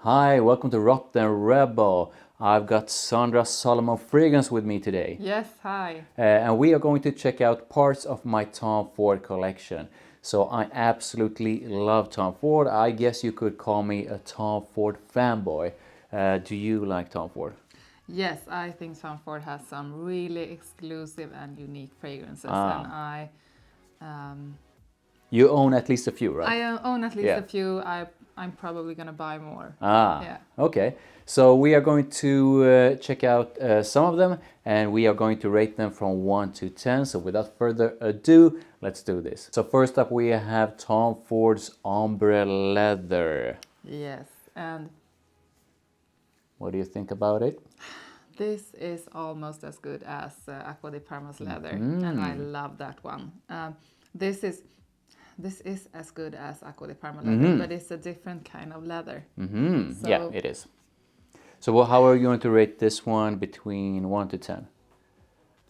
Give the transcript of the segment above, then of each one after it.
Hi, welcome to Rotten Rebel. I've got Sandra Solomon Fragrance with me today. Yes, hi. And we are going to check out parts of my Tom Ford collection. So I absolutely love Tom Ford. I guess you could call me a Tom Ford fanboy. Do you like Tom Ford? Yes, I think Tom Ford has some really exclusive and unique fragrances, Ah. and You own at least a few, right? I own at least Yeah. a few. I'm probably gonna buy more. Ah, Yeah. okay. So we are going to check out some of them and we are going to rate them from 1 to 10. So without further ado, let's do this. So first up we have Tom Ford's Ombre Leather. Yes, and What do you think about it? this is almost as good as Acqua di Parma's leather, and I love that one. This is as good as Acqua di Parma leather, but it's a different kind of leather. So Yeah, it is. So how are you going to rate this one between 1 to 10?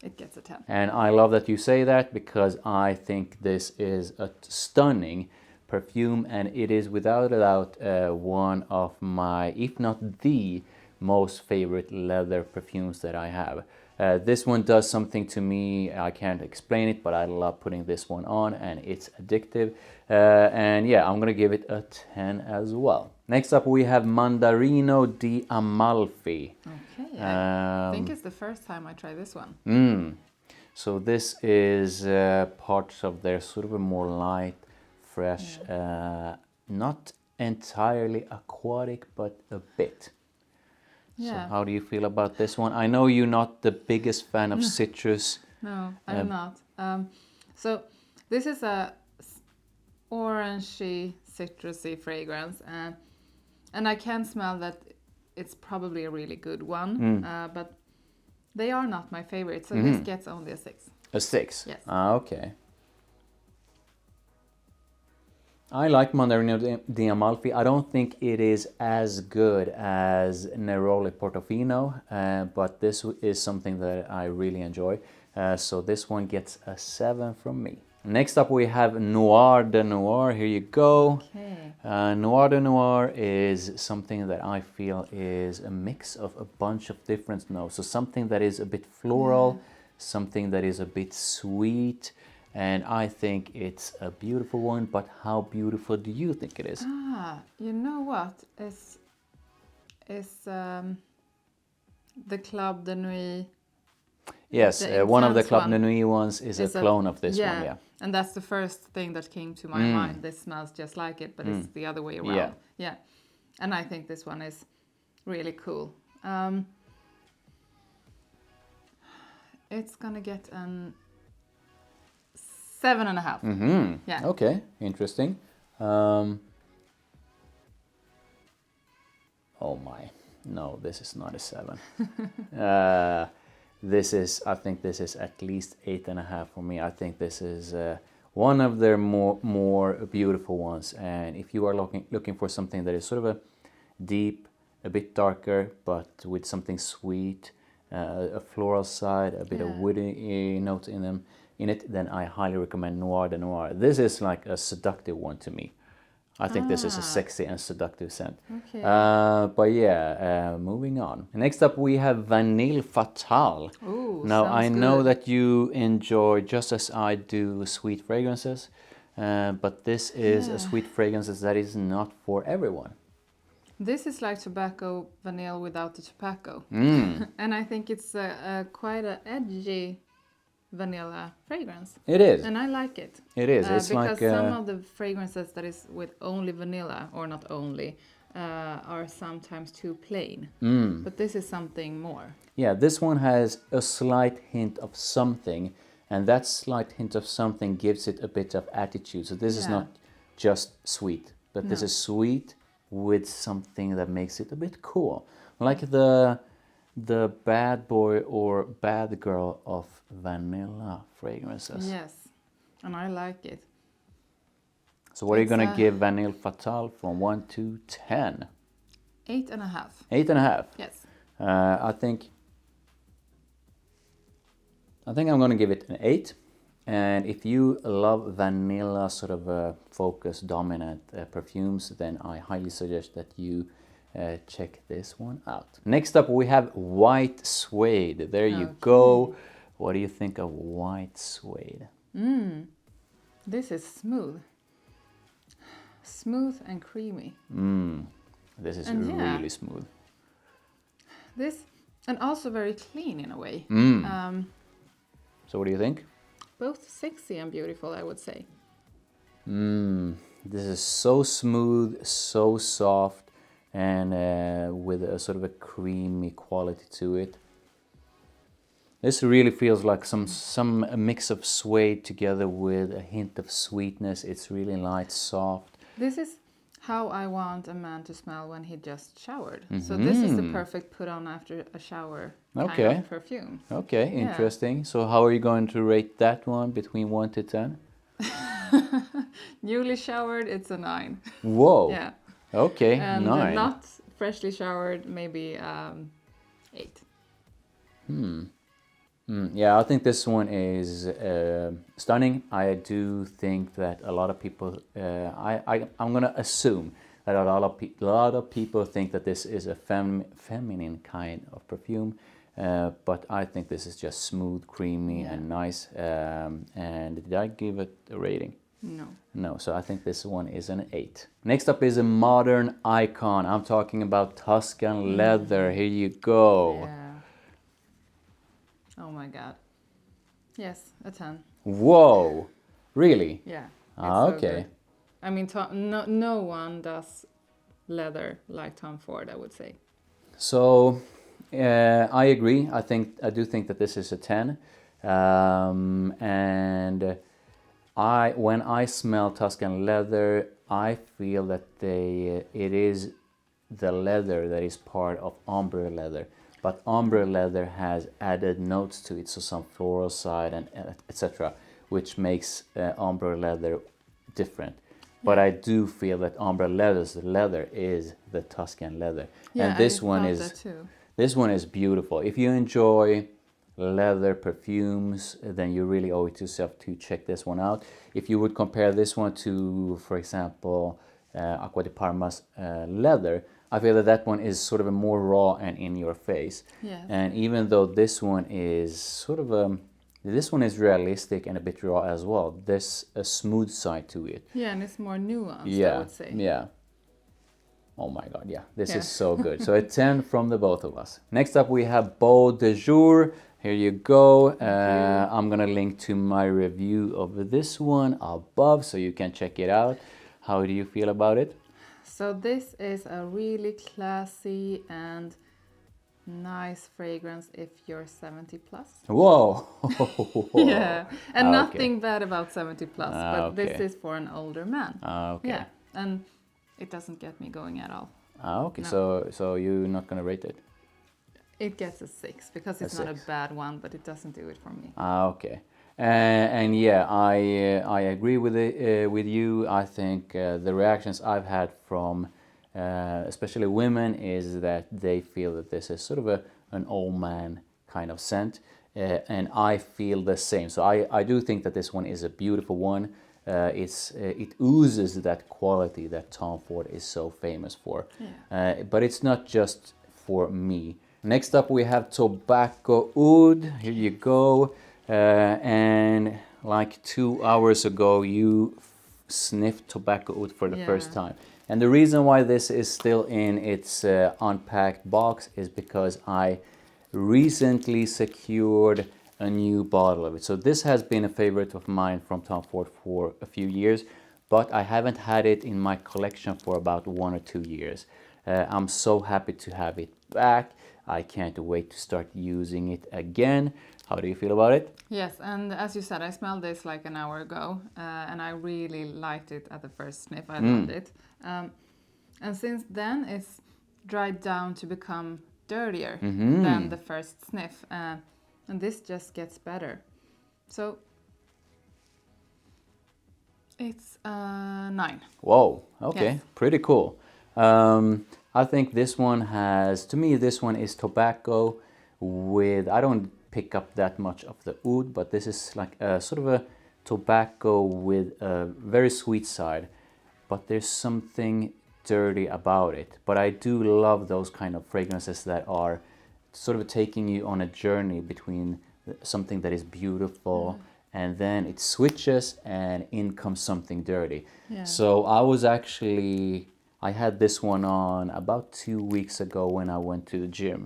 it gets a 10. And I love that you say that because I think this is a stunning perfume and it is without a doubt one of my, if not the most favorite leather perfumes that I have. This one does something to me, I can't explain it, but I love putting this one on and it's addictive. And yeah, I'm gonna give it a 10 as well. Next up we have Mandarino di Amalfi. Okay, I think it's the first time I try this one. So this is part of their sort of a more light, fresh, not entirely aquatic, but a bit. So Yeah. how do you feel about this one? I know you're not the biggest fan of citrus. No, I'm not. So this is a orangey, citrusy fragrance, and I can smell that it's probably a really good one. But they are not my favorite, so this gets only a 6. A 6? Yes. Ah, okay. I like Mandarino di Amalfi. I don't think it is as good as Neroli Portofino, but this is something that I really enjoy. So this one gets a 7 from me. Next up we have Noir de Noir. Here you go. Okay. Noir de Noir is something that I feel is a mix of a bunch of different notes. So something that is a bit floral, something that is a bit sweet, and I think it's a beautiful one, but how beautiful do you think it is? You know what? Is the Club de Nuit. Yes, The one of the intense Club one de Nuit ones is a clone of this one, yeah. And that's the first thing that came to my mind. This smells just like it, but it's the other way around. Yeah. And I think this one is really cool. It's gonna get an 7.5. Yeah. Okay, interesting. Oh my, no, this is not a 7. I think this is at least 8.5 for me. I think this is one of their more beautiful ones. And if you are looking for something that is sort of a deep, a bit darker, but with something sweet, a floral side, a bit of woody notes in it, then I highly recommend Noir de Noir. This is like a seductive one to me. I think this is a sexy and seductive scent. Okay. But yeah, moving on. Next up we have Vanille Fatale. Ooh, Now I sounds know good. that you enjoy, just as I do, sweet fragrances, but this is a sweet fragrance that is not for everyone. This is like tobacco vanille without the tobacco. And I think it's quite an edgy vanilla fragrance. It is. And I like it. It is. It's because like some of the fragrances that is with only vanilla, or not only, are sometimes too plain. But this is something more. yeah, this one has a slight hint of something, and that slight hint of something gives it a bit of attitude. So this is not just sweet, but this is sweet with something that makes it a bit cool. Like the bad boy or bad girl of vanilla fragrances. Yes, and I like it. So what are you It's going to give Vanille Fatale from 1 to 10? 8.5. 8.5. Yes. I think I'm going to give it an 8. And if you love vanilla sort of focus dominant perfumes, then I highly suggest that you check this one out. Next up we have white suede. There you Okay. go. What do you think of white suede? This is smooth. Smooth and creamy. This is And yeah. really smooth. This, and also very clean in a way. So what do you think? Both sexy and beautiful, I would say. This is so smooth, so soft, and with a sort of a creamy quality to it. This really feels like a mix of suede together with a hint of sweetness. It's really light, soft. This is how I want a man to smell when he just showered. So this is the perfect put on after a shower kind of perfume. Okay, interesting. So how are you going to rate that one between 1 to 10? Newly showered, it's a 9. Whoa. Yeah. Okay, And 9. not freshly showered, maybe 8. Yeah, I think this one is stunning. I do think that a lot of people, I'm gonna assume that a lot of people think that this is a feminine kind of perfume, but I think this is just smooth, creamy, and nice. And did I give it a rating? No. No, so I think this one is an 8. Next up is a modern icon. I'm talking about Tuscan leather. Here you go. Yeah. Oh my god. Yes, a 10. Whoa, really? Yeah. Ah, so okay. good. I mean, no one does leather like Tom Ford, I would say. So I agree. I do think that this is a 10. And when I smell Tuscan leather, I feel that it is the leather that is part of Ombre leather. But Ombre leather has added notes to it, so some floral side and etc., which makes Ombre leather different. But I do feel that Ombre leather is the Tuscan leather, Yeah, and this I one thought is that too. this one is beautiful. If you enjoy leather perfumes, then you really owe it to yourself to check this one out. If you would compare this one to, for example, Acqua di Parma's leather, I feel that one is sort of a more raw and in your face. Yes. And even though this one is sort of this one is realistic and a bit raw as well. There's a smooth side to it. Yeah, and it's more nuanced, I would say. Yeah. Oh my god, yeah. This is so good. So a 10 from the both of us. Next up we have Beau de Jour. Here you go. I'm gonna link to my review of this one above so you can check it out. How do you feel about it? So this is a really classy and nice fragrance if you're 70 plus. Whoa! Yeah, and Okay. nothing bad about 70 plus, but this Okay. is for an older man. Okay. Yeah, and it doesn't get me going at all. Okay. No. So you're not gonna rate it? It gets a 6 because it's A not 6. a bad one, but it doesn't do it for me. Okay. And yeah, I agree with you. I think the reactions I've had from especially women is that they feel that this is sort of an old man kind of scent, and I feel the same. So I do think that this one is a beautiful one. It oozes that quality that Tom Ford is so famous for. Yeah. But it's not just for me. Next up we have Tobacco Oud. Here you go. And like 2 hours ago you sniffed Tobacco Oud for the first time. And the reason why this is still in its unpacked box is because I recently secured a new bottle of it. So this has been a favorite of mine from Tom Ford for a few years, but I haven't had it in my collection for about 1 or 2 years. I'm so happy to have it back. I can't wait to start using it again. How do you feel about it? Yes, and as you said, I smelled this like an hour ago, and I really liked it at the first sniff. I loved it. And since then, it's dried down to become dirtier than the first sniff. And this just gets better. So it's 9. Whoa, okay, Yes. pretty cool. I think this one has, to me, this one is tobacco with, I don't pick up that much of the oud, but this is like a sort of a tobacco with a very sweet side. But there's something dirty about it. But I do love those kind of fragrances that are sort of taking you on a journey between something that is beautiful and then it switches and in comes something dirty. Yeah. So I had this one on about 2 weeks ago when I went to the gym.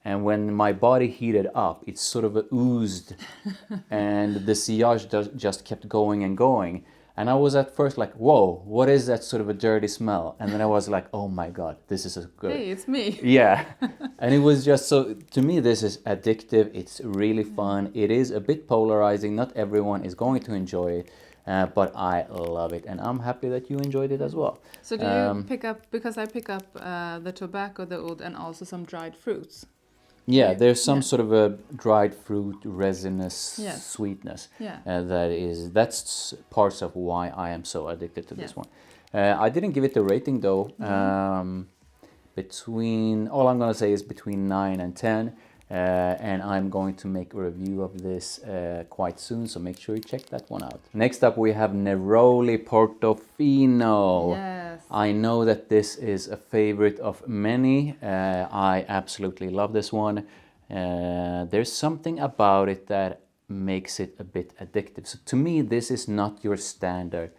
And when my body heated up, it sort of oozed and the sillage just kept going and going. And I was at first like, whoa, what is that sort of a dirty smell? And then I was like, oh my God, this is so good. Hey, it's me. Yeah. And it was just so, to me, this is addictive. It's really fun. It is a bit polarizing. Not everyone is going to enjoy it, but I love it. And I'm happy that you enjoyed it as well. So do you pick up, because I pick up the tobacco, the oud, and also some dried fruits. Yeah, there's some sort of a dried fruit resinous sweetness. Yeah. That's parts of why I am so addicted to this one. I didn't give it a rating though. All I'm gonna say is between 9 and 10. And I'm going to make a review of this quite soon, so make sure you check that one out. Next up we have Neroli Portofino. Yes. I know that this is a favorite of many. I absolutely love this one. There's something about it that makes it a bit addictive. So to me, this is not your standard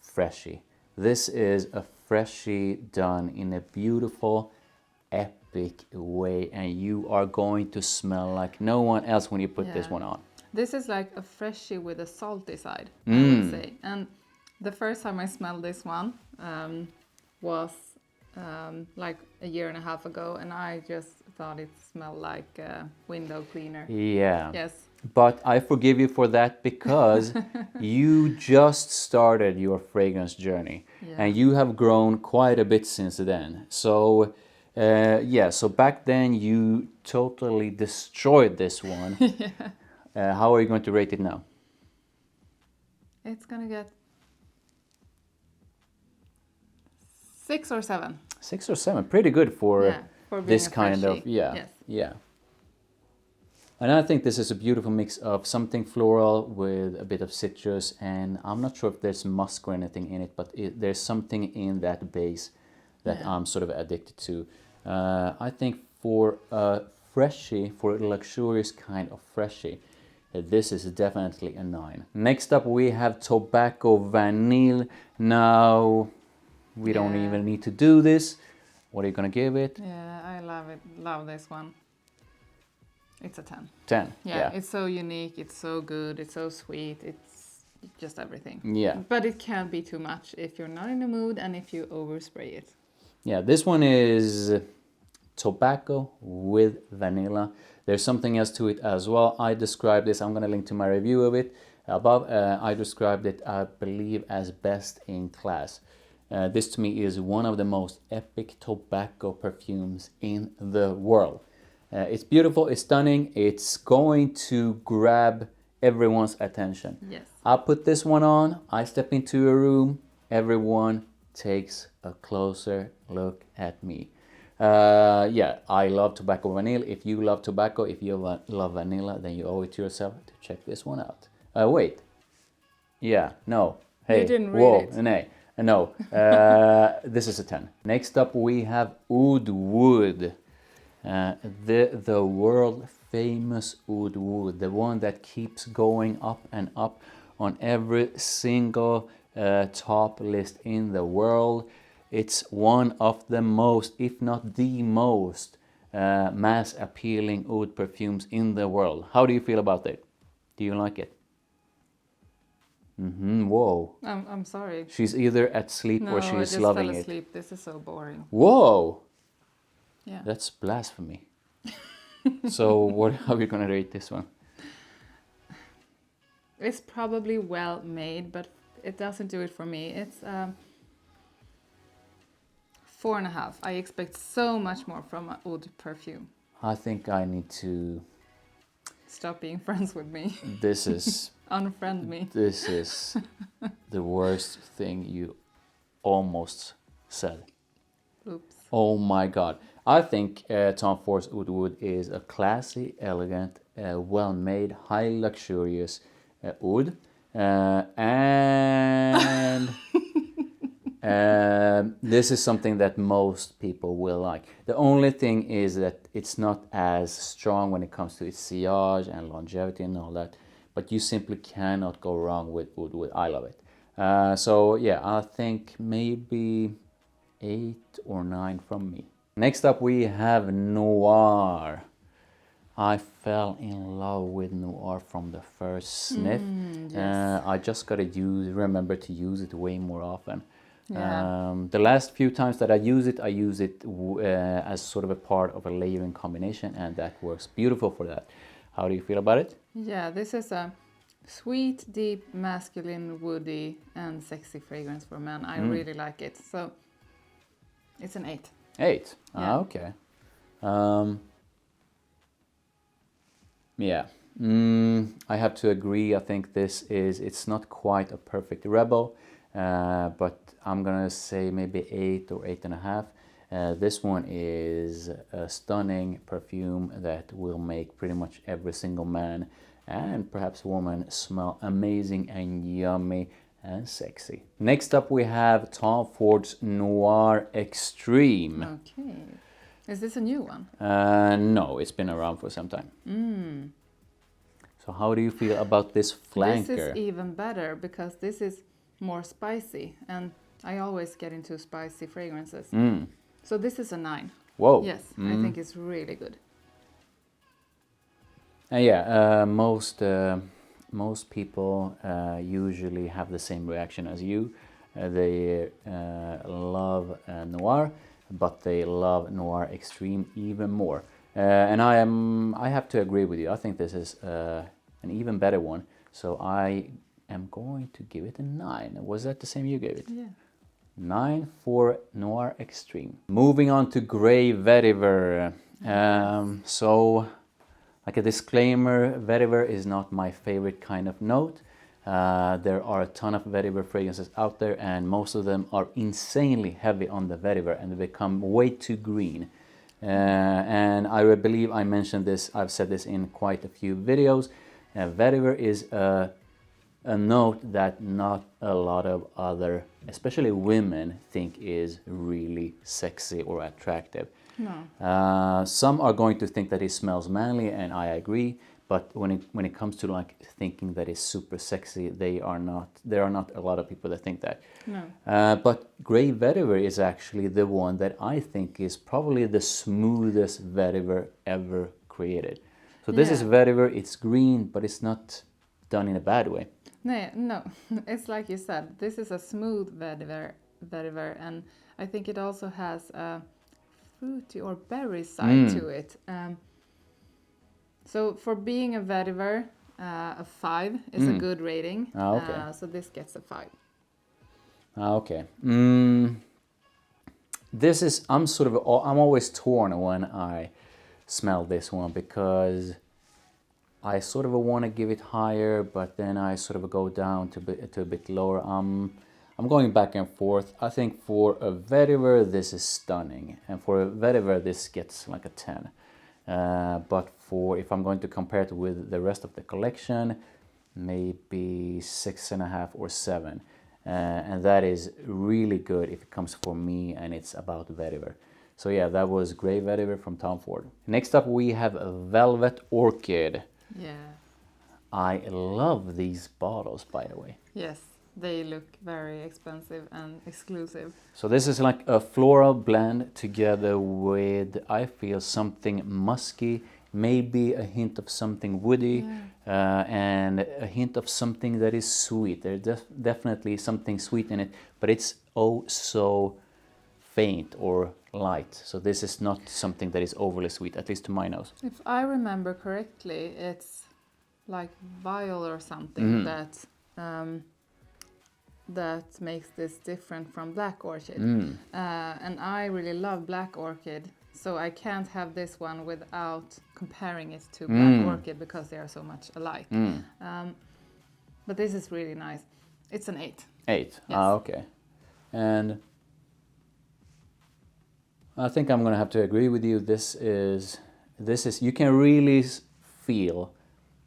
freshie. This is a freshie done in a beautiful, epic way, and you are going to smell like no one else when you put this one on. This is like a freshie with a salty side, I would say. And the first time I smelled this one was like a year and a half ago, and I just thought it smelled like a window cleaner. Yeah. Yes. But I forgive you for that because you just started your fragrance journey and you have grown quite a bit since then. So so back then you totally destroyed this one. How are you going to rate it now? It's gonna get 6 or 7. 6 or 7, pretty good for this kind of Yes. yeah. And I think this is a beautiful mix of something floral with a bit of citrus, and I'm not sure if there's musk or anything in it, but there's something in that base that I'm sort of addicted to. I think for a freshie, for a luxurious kind of freshie, this is definitely a 9. Next up we have Tobacco Vanille. Now, we don't even need to do this. What are you gonna give it? Yeah, I love it. Love this one. It's a 10. 10. Yeah, it's so unique. It's so good. It's so sweet. It's just everything. Yeah. But it can be too much if you're not in the mood and if you overspray it. Yeah, this one is tobacco with vanilla. There's something else to it as well. I described this. I'm gonna link to my review of it above. I described it, I believe, as best in class. This to me is one of the most epic tobacco perfumes in the world. It's beautiful, it's stunning, it's going to grab everyone's attention. Yes. I put this one on, I step into a room, everyone takes a closer look at me. I love Tobacco Vanille. If you love tobacco, if you love vanilla, then you owe it to yourself to check this one out. Wait. Yeah, no. Hey, You didn't read it. Nay. No, this is a 10. Next up we have Oud Wood. The world famous Oud Wood, the one that keeps going up and up on every single top list in the world. It's one of the most, if not the most, mass appealing oud perfumes in the world. How do you feel about it? Do you like it? Whoa. I'm sorry. She's either at sleep or she's I just loving fell it. asleep. This is so boring. Whoa. Yeah. That's blasphemy. So how are you gonna rate this one? It's probably well made, but it doesn't do it for me. It's 4.5. I expect so much more from an oud perfume. I think I need to... Stop being friends with me. This is... Unfriend me. This is the worst thing you almost said. Oops. Oh my God. I think Tom Ford's Oud Wood is a classy, elegant, well-made, highly luxurious oud. And This is something that most people will like. The only thing is that it's not as strong when it comes to its sillage and longevity and all that. But you simply cannot go wrong with Oud Wood. I love it. So yeah, I think maybe 8 or 9 from me. Next up we have Noir. I fell in love with Noir from the first sniff. Yes. I just gotta remember to use it way more often. Yeah. The last few times that I use it as sort of a part of a layering combination, and that works beautiful for that. How do you feel about it? Yeah, this is a sweet, deep, masculine, woody, and sexy fragrance for men. I really like it. So it's an 8. 8. Yeah. Okay. Yeah. I have to agree. I think it's not quite a perfect rebel, but I'm gonna say maybe 8 or 8.5. This one is a stunning perfume that will make pretty much every single man and perhaps woman smell amazing and yummy and sexy. Next up we have Tom Ford's Noir Extreme. Okay. Is this a new one? No, it's been around for some time. So how do you feel about this flanker? This is even better because this is more spicy, and I always get into spicy fragrances. So this is a 9. Whoa. Yes, I think it's really good. Yeah, most people usually have the same reaction as you. They love Noir, but they love Noir Extreme even more. And I have to agree with you. I think this is an even better one. So I am going to give it a 9. Was that the same you gave it? Yeah. 9 for Noir Extreme. Moving on to Grey Vetiver. So, like a disclaimer, Vetiver is not my favorite kind of note. There are a ton of vetiver fragrances out there, and most of them are insanely heavy on the vetiver, and they become way too green. And I believe I mentioned this, I've said this in quite a few videos. Vetiver is a note that not a lot of other, especially women, think is really sexy or attractive. No. Some are going to think that it smells manly, and I agree. But when it comes to like thinking that it's super sexy, there are not a lot of people that think that. No. But Grey Vetiver is actually the one that I think is probably the smoothest vetiver ever created. So this is vetiver. It's green, but it's not done in a bad way. No, it's like you said. This is a smooth vetiver, and I think it also has a fruity or berry side to it. So for being a vetiver, a 5 is a good rating. Okay. So this gets a 5. Okay. I'm always torn when I smell this one, because I sort of want to give it higher, but then I sort of go down to a bit lower. I'm going back and forth. I think for a vetiver, this is stunning, and for a vetiver, this gets like a 10. But if I'm going to compare it with the rest of the collection, maybe 6.5 or 7. And that is really good if it comes for me and it's about vetiver. So yeah, that was Grey Vetiver from Tom Ford. Next up we have Velvet Orchid. Yeah. I love these bottles, by the way. Yes, they look very expensive and exclusive. So this is like a floral blend together with, I feel, something musky, maybe a hint of something woody, and a hint of something that is sweet. There's definitely something sweet in it, but it's oh so faint or light. So this is not something that is overly sweet, at least to my nose. If I remember correctly, it's like viol or something that makes this different from Black Orchid. And I really love Black Orchid, so I can't have this one without comparing it to Black Orchid because they are so much alike. But this is really nice. It's an 8. 8. Yes. Okay. And I think I'm gonna have to agree with you. This is you can really feel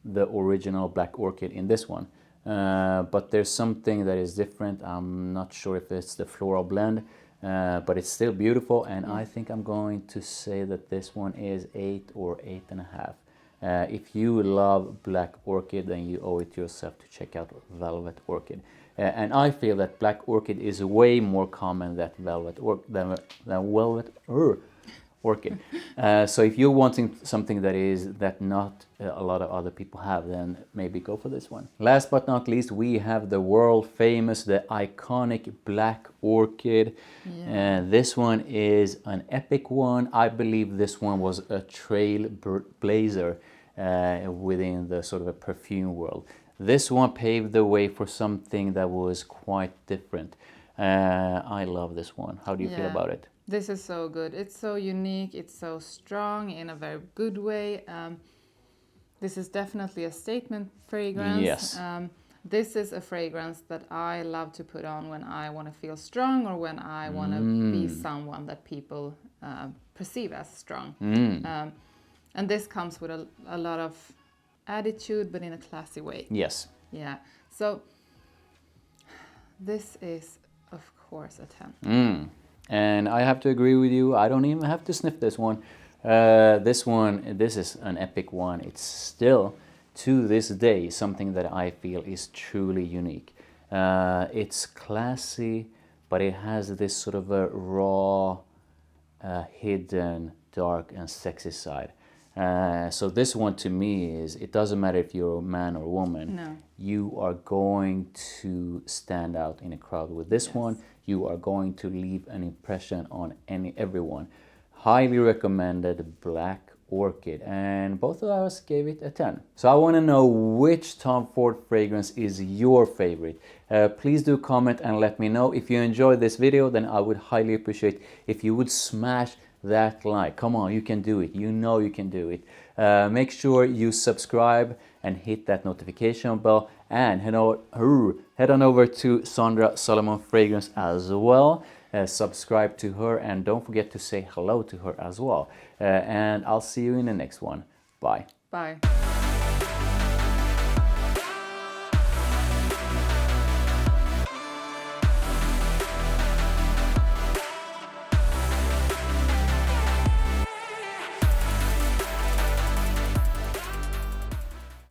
the original Black Orchid in this one. but there's something that is different. I'm not sure if it's the floral blend, but it's still beautiful, and I think I'm going to say that this one is 8 or 8.5. If you love Black Orchid, then you owe it to yourself to check out Velvet Orchid. And I feel that Black Orchid is way more common than Velvet Orchid. So if you're wanting something that not a lot of other people have, then maybe go for this one. Last but not least, we have the world famous, the iconic Black Orchid. And this one is an epic one. I believe this one was a trailblazer within the sort of a perfume world. This one paved the way for something that was quite different. I love this one. How do you feel about it? This is so good. It's so unique. It's so strong in a very good way. This is definitely a statement fragrance. Yes. This is a fragrance that I love to put on when I want to feel strong or when I want to be someone that people perceive as strong. And this comes with a lot of attitude, but in a classy way. Yes. Yeah. So this is, of course, a 10. And I have to agree with you. I don't even have to sniff this one. This is an epic one. It's still, to this day, something that I feel is truly unique. It's classy, but it has this sort of a raw, hidden, dark and sexy side. So this one to me is, it doesn't matter if you're a man or a woman. No. You are going to stand out in a crowd with this one. You are going to leave an impression on everyone. Highly recommended Black Orchid, and both of us gave it a 10. So I want to know which Tom Ford fragrance is your favorite. Please do comment and let me know. If you enjoyed this video, then I would highly appreciate if you would smash that like. Come on, you can do it. You know you can do it. Make sure you subscribe and hit that notification bell, and head on over to Sandra Solomon Fragrance as well. Subscribe to her, and don't forget to say hello to her as well. And I'll see you in the next one. Bye. Bye.